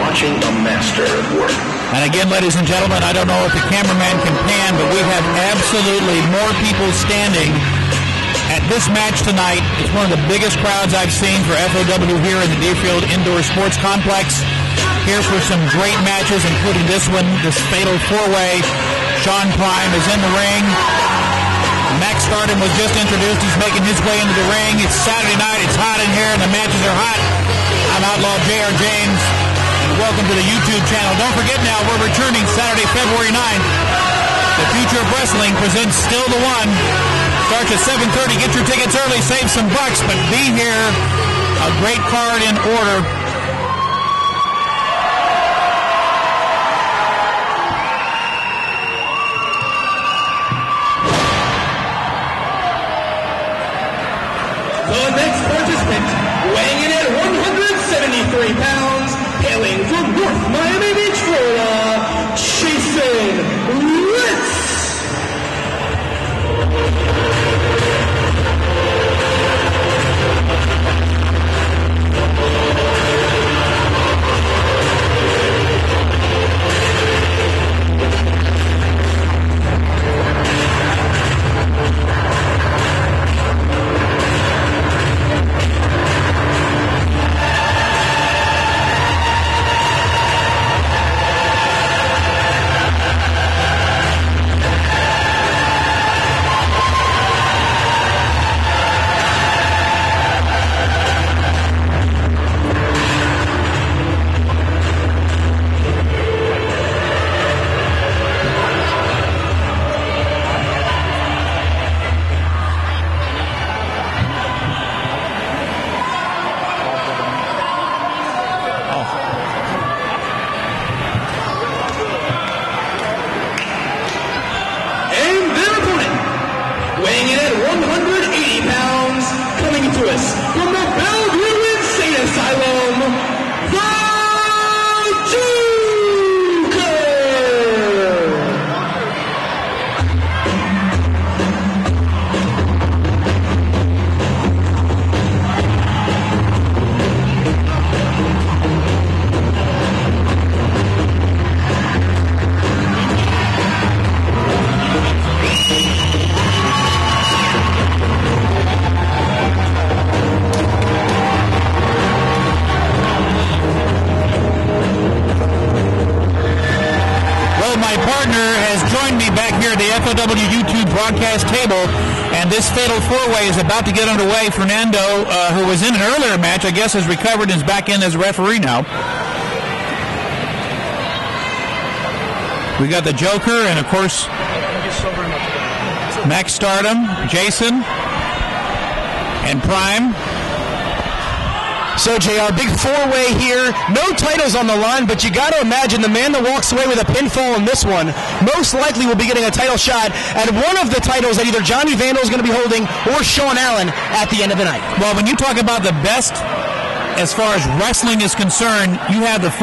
watching a master at work. And again, ladies and gentlemen, I don't know if the cameraman can pan, but we have absolutely more people standing at this match tonight. It's one of the biggest crowds I've seen for FOW here in the Deerfield Indoor Sports Complex. Here for some great matches, including this one, this fatal four-way. Shawn Prime is in the ring. Maxx Stardom was just introduced. He's making his way into the ring. It's Saturday night. It's hot in here, and the matches are hot. I'm Outlaw J.R. James, and welcome to the YouTube channel. Don't forget now, we're returning Saturday, February 9th. The Future of Wrestling presents Still the One. Starts at 7:30. Get your tickets early. Save some bucks, but be here. A great card in order. The next participant, weighing in at 173 pounds, hailing from North Miami Beach, Florida, Chasyn Rance. Weighing in at 180 pounds, coming to us from the Bellevue Insane Asylum, the My partner has joined me back here at the FOW YouTube broadcast table, and this fatal four-way is about to get underway. Fernando, who was in an earlier match, I guess has recovered and is back in as referee now. We got the Joker and, of course, Maxx Stardom, Jason, and Prime. So, JR, big four-way here. No titles on the line, but you got to imagine the man that walks away with a pinfall in this one most likely will be getting a title shot at one of the titles that either Johnny Vandal is going to be holding or Shawn Allen at the end of the night. Well, when you talk about the best as far as wrestling is concerned, you have the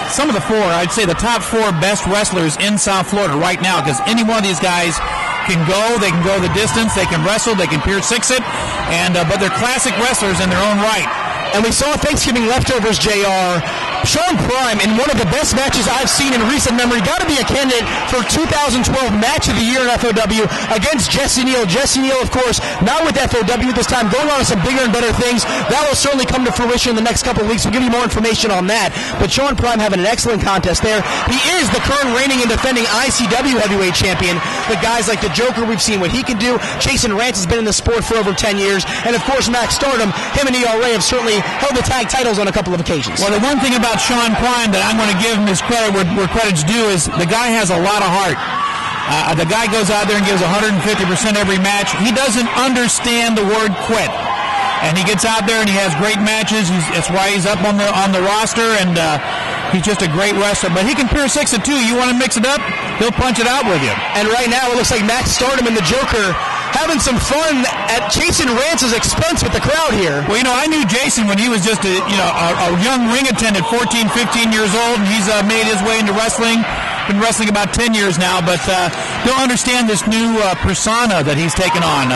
some of the four, I'd say the top four best wrestlers in South Florida right now, because any one of these guys can go, they can go the distance, they can wrestle, they can Pier 6 it, and but they're classic wrestlers in their own right. And we saw Thanksgiving leftovers, JR. Shawn Prime, in one of the best matches I've seen in recent memory, got to be a candidate for 2012 Match of the Year in FOW against Jesse Neal. Jesse Neal, of course, not with FOW this time, going on to some bigger and better things. That will certainly come to fruition in the next couple of weeks. We'll give you more information on that. But Shawn Prime having an excellent contest there. He is the current reigning and defending ICW heavyweight champion. The guys like the Joker, we've seen what he can do. Chasyn Rance has been in the sport for over 10 years. And, of course, Maxx Stardom, him and ERA have certainly held the tag titles on a couple of occasions. Well, the one thing about Shawn Prime that I'm going to give him his credit where credit's due is the guy has a lot of heart. The guy goes out there and gives 150% every match. He doesn't understand the word quit. And he gets out there and he has great matches. That's why he's up on the roster, and he's just a great wrestler. But he can Pier 6 it too. You want to mix it up, he'll punch it out with you. And right now it looks like Maxx Stardom and the Joker having some fun at Chasyn Rance's expense with the crowd here. Well, I knew Jason when he was just a young ring attendant, 14, 15 years old, and he's made his way into wrestling. been wrestling about 10 years now, but don't understand this new persona that he's taken on.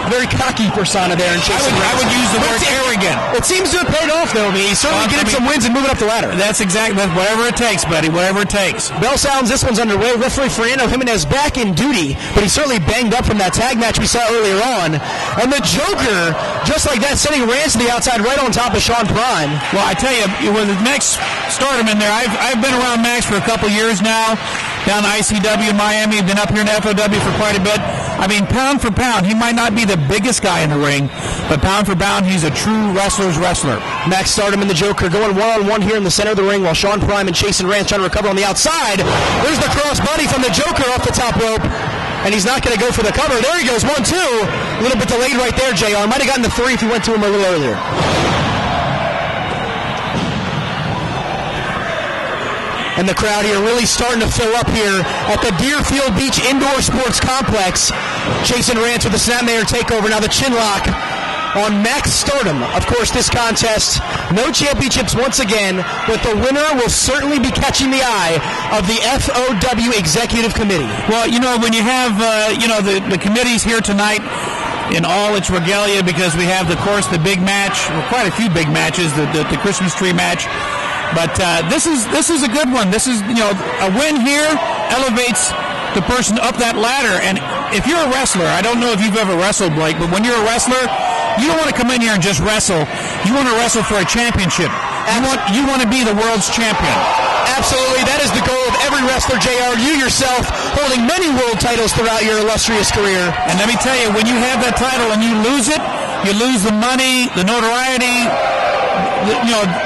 Very cocky persona there in Chasyn Rance. I would use the word arrogant. It seems to have paid off, though. He's certainly getting some wins and moving up the ladder. That's exactly whatever it takes, buddy. Whatever it takes. Bell sounds. This one's underway. Referee Fernando Jimenez back in duty, but he's certainly banged up from that tag match we saw earlier on. And the Joker, just like that, sending Rance to the outside right on top of Shawn Prime. Well, I tell you, with Maxx Stardom in there, I've been around Max for a couple years now, down to ICW in Miami, been up here in FOW for quite a bit. I mean, pound for pound, he might not be the biggest guy in the ring, but pound for pound, he's a true wrestler's wrestler. Maxx Stardom and the Joker going one-on-one here in the center of the ring, while Shawn Prime and Chasyn Rance trying to recover on the outside. There's the crossbody from the Joker off the top rope, and he's not going to go for the cover. There he goes, 1-2. A little bit delayed right there, JR. Might have gotten the 3 if he went to him a little earlier. And the crowd here really starting to fill up here at the Deerfield Beach Indoor Sports Complex. Chasyn Rance with the Snapmare takeover. Now the chin lock on Maxx Stardom. Of course, this contest, no championships once again, but the winner will certainly be catching the eye of the FOW Executive Committee. Well, you know, when you have, the committees here tonight in all its regalia, because we have, of course, the big match, well, quite a few big matches, the Christmas tree match. But this is a good one. This is, a win here elevates the person up that ladder. And if you're a wrestler, I don't know if you've ever wrestled, Blake, but when you're a wrestler, you don't want to come in here and just wrestle. You want to wrestle for a championship. You want to be the world's champion. Absolutely. That is the goal of every wrestler, JR. You yourself holding many world titles throughout your illustrious career. And let me tell you, when you have that title and you lose it, you lose the money, the notoriety,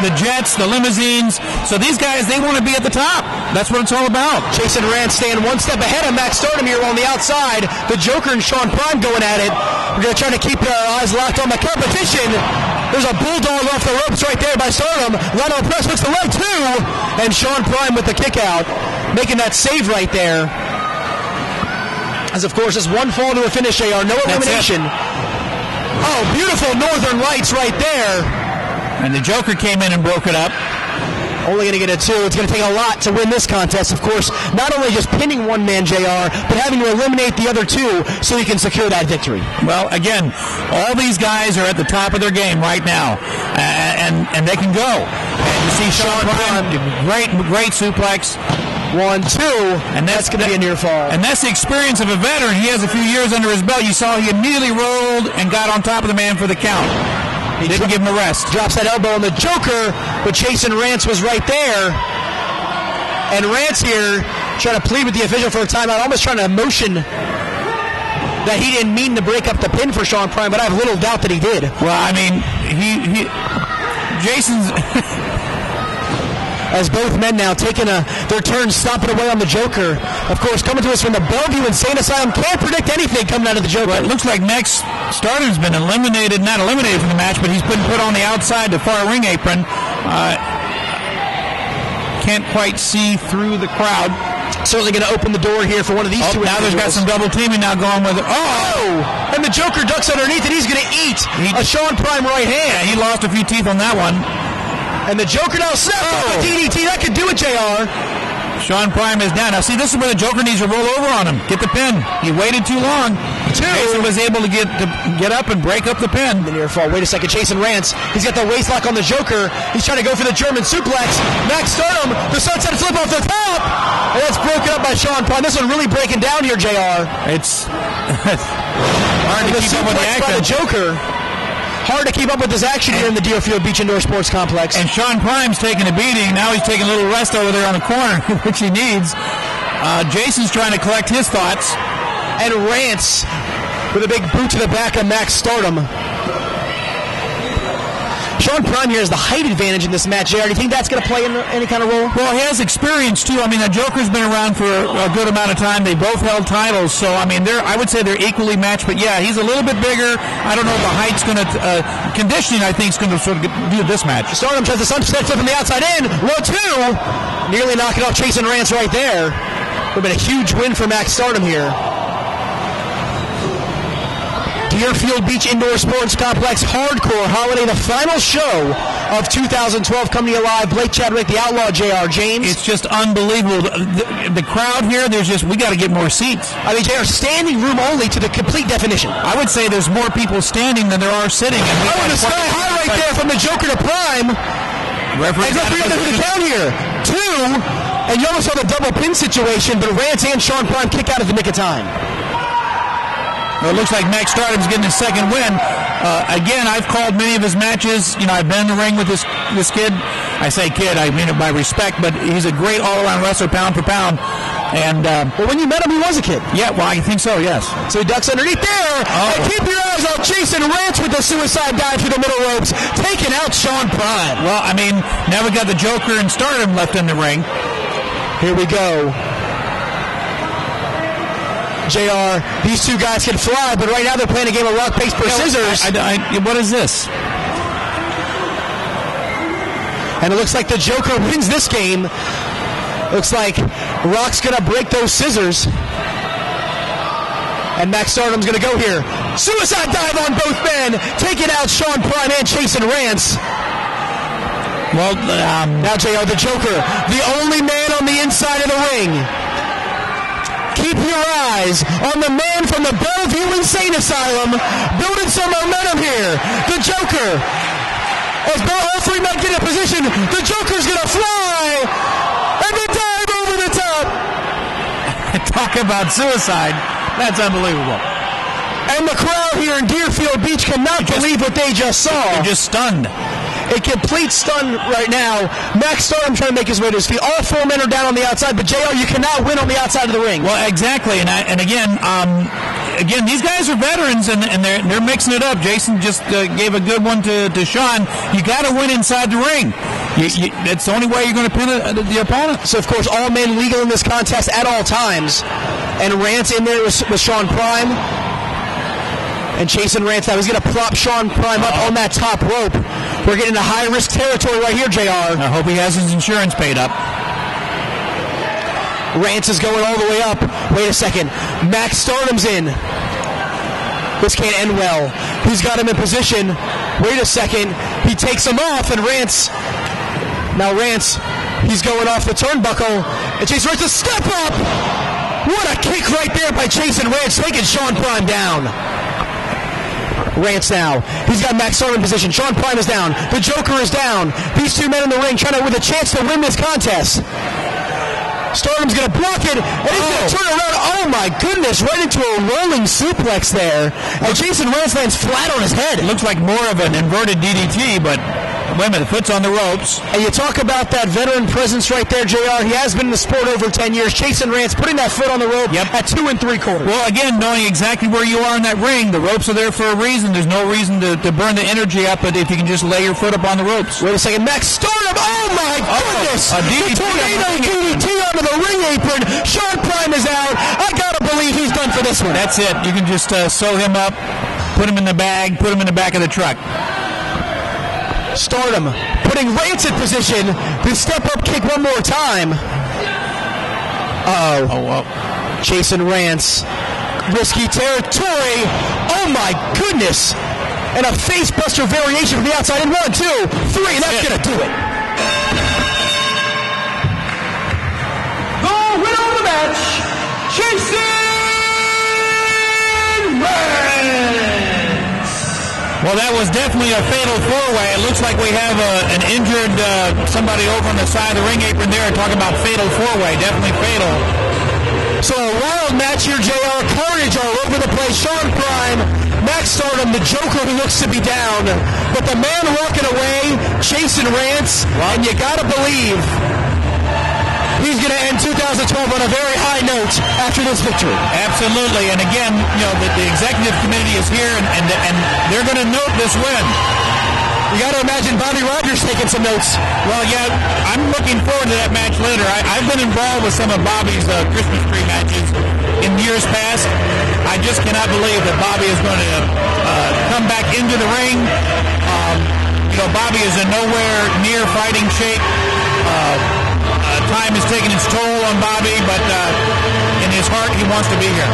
the jets, the limousines. So these guys, they want to be at the top. That's what it's all about. Chasyn Rance staying one step ahead of Maxx Stardom here on the outside. The Joker and Shawn Prime going at it. We're going to try to keep our eyes locked on the competition. There's a bulldog off the ropes right there by Stardom. Lateral press hooks the leg too. And Shawn Prime with the kick out, making that save right there. As of course, just one fall to a finish, JR. No elimination. Oh, beautiful Northern Lights right there. And the Joker came in and broke it up. Only going to get a 2. It's going to take a lot to win this contest, of course. Not only just pinning one man, JR, but having to eliminate the other 2 so he can secure that victory. Well, again, all these guys are at the top of their game right now, and they can go. And you see Shawn Prime, great suplex. 1-2, and that's going to be a near fall. And that's the experience of a veteran. He has a few years under his belt. You saw he immediately rolled and got on top of the man for the count. He didn't give him a rest. Drops that elbow on the Joker, but Chasyn Rance was right there. And Rance here trying to plead with the official for a timeout, almost trying to motion that he didn't mean to break up the pin for Shawn Prime, but I have little doubt that he did. Well, I mean, Jason's... As both men now taking their turns stomping away on the Joker. Of course, coming to us from the Bellevue Insane Asylum. Can't predict anything coming out of the Joker. Well, it looks like Maxx Stardom's been not eliminated from the match, but he's been put on the outside, the far ring apron. Can't quite see through the crowd. Certainly going to open the door here for one of these two. Now there's got some double teaming now going with it. Oh! And the Joker ducks underneath, and he's going to eat a Shawn Prime right hand. Yeah, he lost a few teeth on that one. And the Joker now snaps up a DDT. That could do it, JR. Shawn Prime is down. Now, see, this is where the Joker needs to roll over on him. Get the pin. He waited too long. Chasyn was able to get up and break up the pin. The near fall. Wait a second. Chasyn Rance. He's got the waist lock on the Joker. He's trying to go for the German suplex. Maxx Stardom. The sunset flip off the top. And that's broken up by Shawn Prime. This one really breaking down here, JR. It's hard to keep up with the action. By the Joker. Hard to keep up with this action here in the Deerfield Beach Indoor Sports Complex. And Shawn Prime's taking a beating. Now he's taking a little rest over there on the corner, which he needs. Jason's trying to collect his thoughts. And Rance with a big boot to the back of Maxx Stardom. Shawn Prime here has the height advantage in this match, JR. Do you think that's going to play any kind of role? Well, he has experience, too. I mean, the Joker's been around for a good amount of time. They both held titles. So, I mean, I would say they're equally matched. But, yeah, he's a little bit bigger. I don't know if the height's going to... conditioning, I think, is going to sort of do this match. Stardom tries the sunset flip from the outside in. 1-2. Nearly knocking off Chasyn Rance right there. Would have been a huge win for Maxx Stardom here. Deerfield Beach Indoor Sports Complex Hardcore Holiday, the final show of 2012 coming to you live. Blake Chadwick, the Outlaw, JR James. It's just unbelievable. The crowd here, we got to get more seats. I mean, JR, standing room only to the complete definition. I would say there's more people standing than there are sitting. And the sky high right there from the Joker to Prime. Referee for the count here. 2, and you almost saw the double pin situation, but Rance and Shawn Prime kick out at the nick of time. Well, it looks like Maxx Stardom's getting his second win. Again, I've called many of his matches. You know, I've been in the ring with this kid. I say kid, I mean it by respect, but he's a great all-around wrestler, pound for pound. And well, when you met him, he was a kid. Yeah, well, I think so, yes. So he ducks underneath there. And keep your eyes on Chasyn Rance with the suicide dive through the middle ropes, taking out Shawn Prime. Well, I mean, now we got the Joker and Stardom left in the ring. Here we go. JR, these two guys can fly, but right now they're playing a game of rock, paper, scissors. What is this? And it looks like the Joker wins this game. Looks like Rock's going to break those scissors. And Maxx Stardom's going to go here. Suicide dive on both men, taking out Shawn Prime and Chasyn Rance. Well, now JR, the Joker, the only man on the inside of the ring. Keep your eyes on the man from the Bellevue Insane Asylum, building some momentum here. The Joker, as all three men get in position, the Joker's going to fly, and the dive over the top. Talk about suicide. That's unbelievable. And the crowd here in Deerfield Beach cannot believe what they just saw. They're just stunned. A complete stun right now. Maxx Stardom trying to make his way to his feet. All 4 men are down on the outside, but JR, you cannot win on the outside of the ring. Well, exactly, and again, these guys are veterans, and they're mixing it up. Jason just gave a good one to Shawn. You got to win inside the ring. It's the only way you're going to pin the opponent. So, of course, all men legal in this contest at all times. And Rance in there with Shawn Prime. And Chasyn Rance now, he's going to prop Shawn Prime up on that top rope. We're getting into high-risk territory right here, JR. I hope he has his insurance paid up. Rance is going all the way up. Wait a second. Maxx Stardom's in. This can't end well. He's got him in position. Wait a second. He takes him off, and Rance... Now Rance, he's going off the turnbuckle. And Chasyn Rance, a step up! What a kick right there by Chasyn Rance, taking Shawn Prime down. Rance now. He's got Maxx Stardom in position. Shawn Prime is down. The Joker is down. These two men in the ring trying to with a chance to win this contest. Stardom's going to block it, and he's going to turn around. Oh, my goodness, right into a rolling suplex there. And Chasyn Rance lands flat on his head. It looks like more of an inverted DDT, but wait a minute, the foot's on the ropes. And you talk about that veteran presence right there, JR. He has been in the sport over 10 years. Chasyn Rance putting that foot on the rope at 2 3/4. Well, again, knowing exactly where you are in that ring, the ropes are there for a reason. There's no reason to burn the energy up, but if you can just lay your foot up on the ropes. Wait a second, Maxx Stardom, oh my goodness! A DDT, the tornado DDT onto the ring apron. Shawn Prime is out. I gotta believe he's done for this one. That's it. You can just sew him up, put him in the bag, put him in the back of the truck. Stardom putting Rance in position. The step-up kick one more time. Chasyn Rance. Risky territory. Oh, my goodness. And a face-buster variation from the outside in 1, 2, 3, and that's going to do it. The winner of the match, Chasyn Rance. Well, that was definitely a fatal four-way. It looks like we have an injured somebody over on the side of the ring apron there talking about fatal four-way. Definitely fatal. So a wild match here, JR. Carnage all over the place. Shawn Prime, Maxx Stardom, the Joker who looks to be down. But the man walking away, Chasyn Rance, and you got to believe he's going to end 2012 on a very high note after this victory. Absolutely. And again, you know, the executive committee is here, and they're going to note this win. You got to imagine Bobby Rogers taking some notes. Well, yeah, I'm looking forward to that match later. I've been involved with some of Bobby's Christmas tree matches in years past. I just cannot believe that Bobby is going to come back into the ring. You know, Bobby is in nowhere near fighting shape. Time has taken its toll on Bobby, but in his heart, he wants to be here.